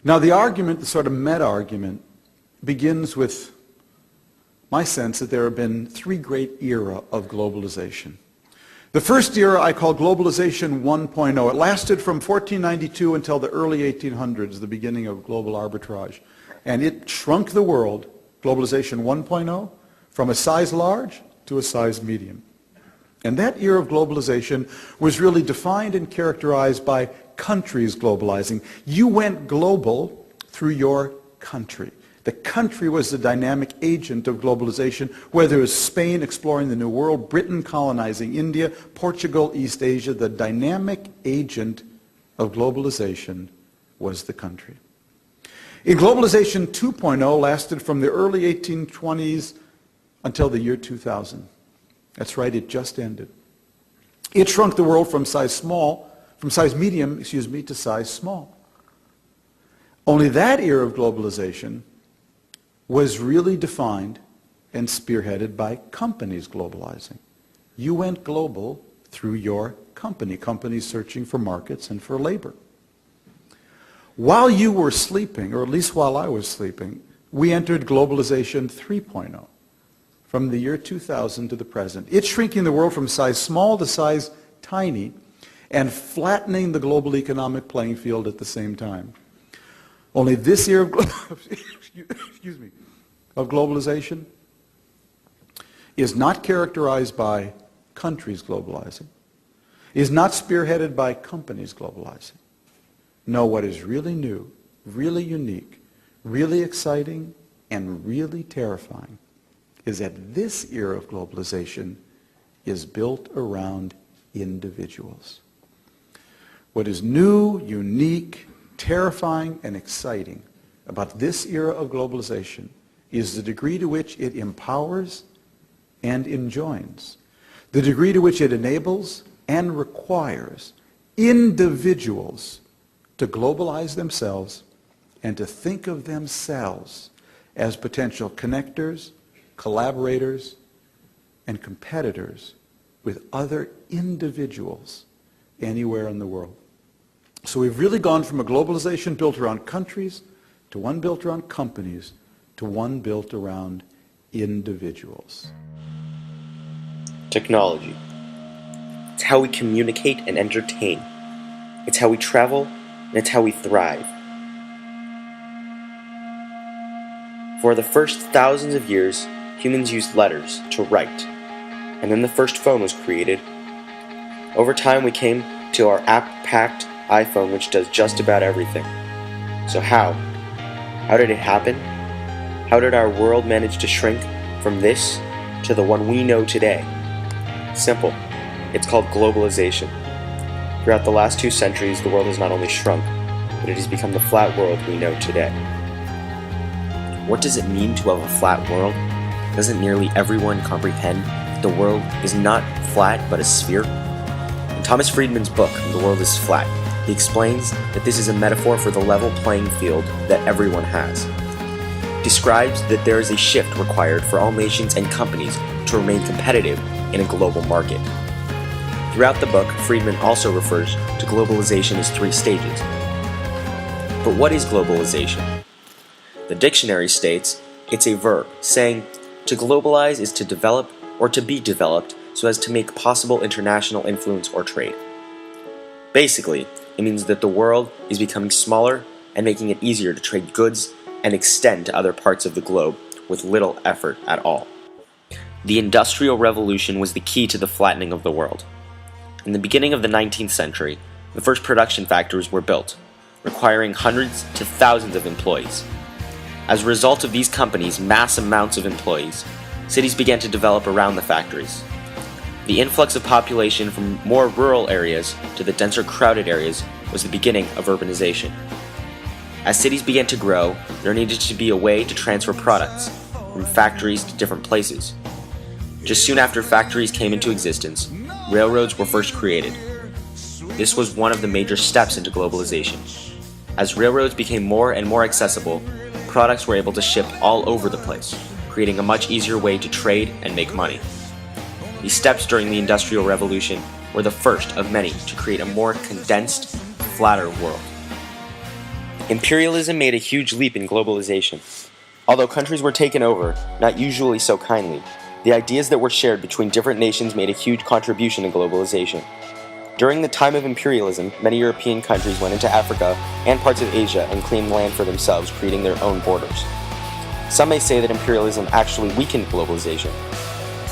Now the argument, the sort of meta-argument, begins with my sense that there have been three great eras of globalization. The first era I call globalization 1.0. It lasted from 1492 until the early 1800s, the beginning of global arbitrage. And it shrunk the world, globalization 1.0, from a size large to a size medium. And that era of globalization was really defined and characterized by countries globalizing. You went global through your country. The country was the dynamic agent of globalization, whether it was Spain exploring the New World, Britain colonizing India, Portugal, East Asia. The dynamic agent of globalization was the country. In globalization 2.0 lasted from the early 1820s until the year 2000. That's right, it just ended. It shrunk the world from size medium, to size small. Only that era of globalization was really defined and spearheaded by companies globalizing. You went global through your company, companies searching for markets and for labor. While you were sleeping, or at least while I was sleeping, we entered globalization 3.0 from the year 2000 to the present. It's shrinking the world from size small to size tiny and flattening the global economic playing field at the same time. Only this year of globalization is not characterized by countries globalizing, is not spearheaded by companies globalizing. No, what is really new, really unique, really exciting, and really terrifying is that this era of globalization is built around individuals. What is new, unique, terrifying, and exciting about this era of globalization is the degree to which it empowers and enjoins, the degree to which it enables and requires individuals to globalize themselves and to think of themselves as potential connectors, collaborators, and competitors with other individuals anywhere in the world. So we've really gone from a globalization built around countries to one built around companies to one built around individuals. Technology. It's how we communicate and entertain. It's how we travel, and it's how we thrive. For the first thousands of years, humans used letters to write, and then the first phone was created. Over time, we came to our app-packed iPhone, which does just about everything. So how? How did it happen? How did our world manage to shrink from this to the one we know today? Simple. It's called globalization. Throughout the last 2 centuries, the world has not only shrunk, but it has become the flat world we know today. What does it mean to have a flat world? Doesn't nearly everyone comprehend that the world is not flat but a sphere? In Thomas Friedman's book, The World is Flat, he explains that this is a metaphor for the level playing field that everyone has. He describes that there is a shift required for all nations and companies to remain competitive in a global market. Throughout the book, Friedman also refers to globalization as 3 stages. But what is globalization? The dictionary states it's a verb, saying to globalize is to develop or to be developed so as to make possible international influence or trade. Basically, it means that the world is becoming smaller and making it easier to trade goods and extend to other parts of the globe with little effort at all. The Industrial Revolution was the key to the flattening of the world. In the beginning of the 19th century, the first production factories were built, requiring hundreds to thousands of employees. As a result of these companies' mass amounts of employees, cities began to develop around the factories. The influx of population from more rural areas to the denser crowded areas was the beginning of urbanization. As cities began to grow, there needed to be a way to transfer products from factories to different places. Just soon after factories came into existence, railroads were first created. This was one of the major steps into globalization. As railroads became more and more accessible, products were able to ship all over the place, creating a much easier way to trade and make money. These steps during the Industrial Revolution were the first of many to create a more condensed, flatter world. Imperialism made a huge leap in globalization. Although countries were taken over, not usually so kindly, the ideas that were shared between different nations made a huge contribution to globalization. During the time of imperialism, many European countries went into Africa and parts of Asia and claimed land for themselves, creating their own borders. Some may say that imperialism actually weakened globalization.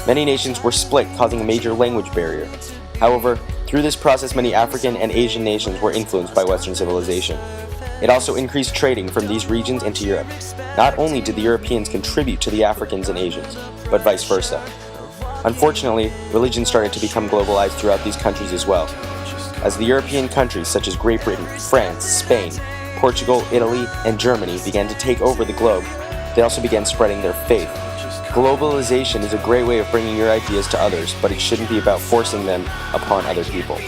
Many nations were split, causing a major language barrier. However, through this process, many African and Asian nations were influenced by Western civilization. It also increased trading from these regions into Europe. Not only did the Europeans contribute to the Africans and Asians, but vice versa. Unfortunately, religion started to become globalized throughout these countries as well. As the European countries such as Great Britain, France, Spain, Portugal, Italy, and Germany began to take over the globe, they also began spreading their faith. Globalization is a great way of bringing your ideas to others, but it shouldn't be about forcing them upon other people.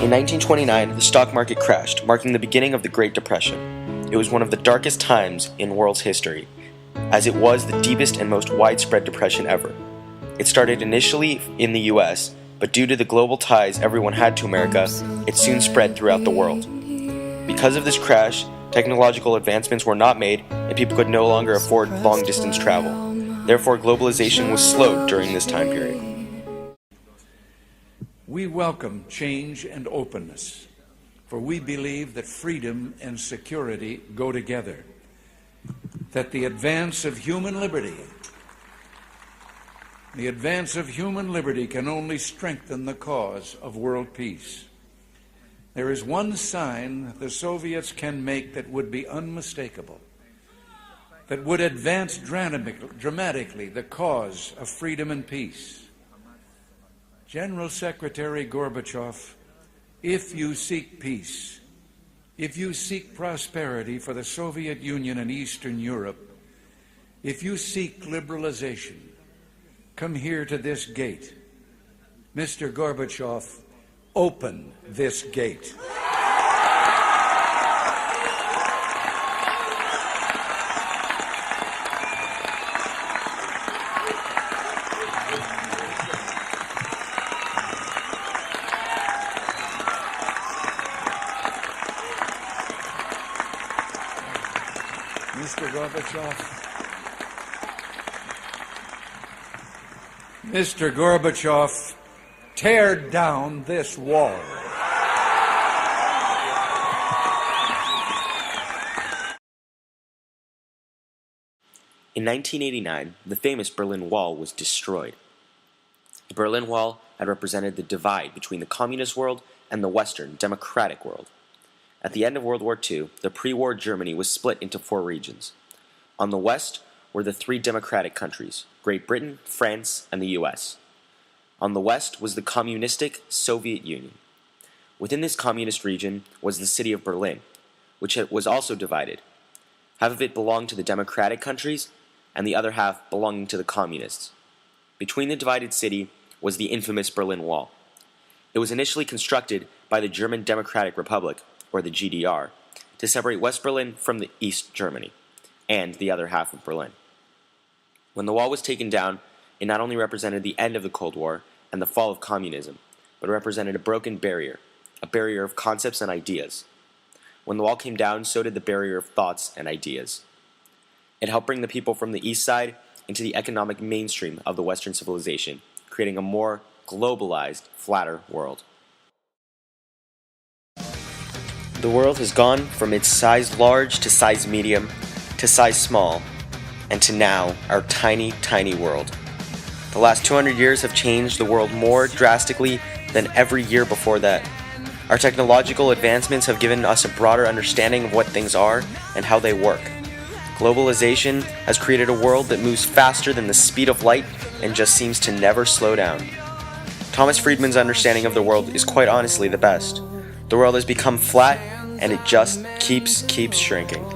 In 1929, the stock market crashed, marking the beginning of the Great Depression. It was one of the darkest times in world's history, as it was the deepest and most widespread depression ever. It started initially in the US, but due to the global ties everyone had to America, it soon spread throughout the world. Because of this crash, technological advancements were not made, and people could no longer afford long-distance travel. Therefore, globalization was slowed during this time period. We welcome change and openness, for we believe that freedom and security go together, that the advance of human liberty can only strengthen the cause of world peace. There is one sign the Soviets can make that would be unmistakable, that would advance dramatically the cause of freedom and peace. General Secretary Gorbachev, if you seek peace, if you seek prosperity for the Soviet Union and Eastern Europe, if you seek liberalization, come here to this gate. Mr. Gorbachev, open this gate. Mr. Gorbachev, tear down this wall. In 1989, the famous Berlin Wall was destroyed. The Berlin Wall had represented the divide between the communist world and the Western democratic world. At the end of World War II, the pre-war Germany was split into 4 regions. On the west were the 3 democratic countries, Great Britain, France, and the US. On the west was the communistic Soviet Union. Within this communist region was the city of Berlin, which was also divided. Half of it belonged to the democratic countries, and the other half belonging to the communists. Between the divided city was the infamous Berlin Wall. It was initially constructed by the German Democratic Republic, or the GDR, to separate West Berlin from the East Germany, and the other half of Berlin. When the wall was taken down, it not only represented the end of the Cold War and the fall of communism, but it represented a broken barrier, a barrier of concepts and ideas. When the wall came down, so did the barrier of thoughts and ideas. It helped bring the people from the East Side into the economic mainstream of the Western civilization, creating a more globalized, flatter world. The world has gone from its size large to size medium to size small, and to now our tiny, tiny world. The last 200 years have changed the world more drastically than every year before that. Our technological advancements have given us a broader understanding of what things are and how they work. Globalization has created a world that moves faster than the speed of light and just seems to never slow down. Thomas Friedman's understanding of the world is quite honestly the best. The world has become flat, and it just keeps shrinking.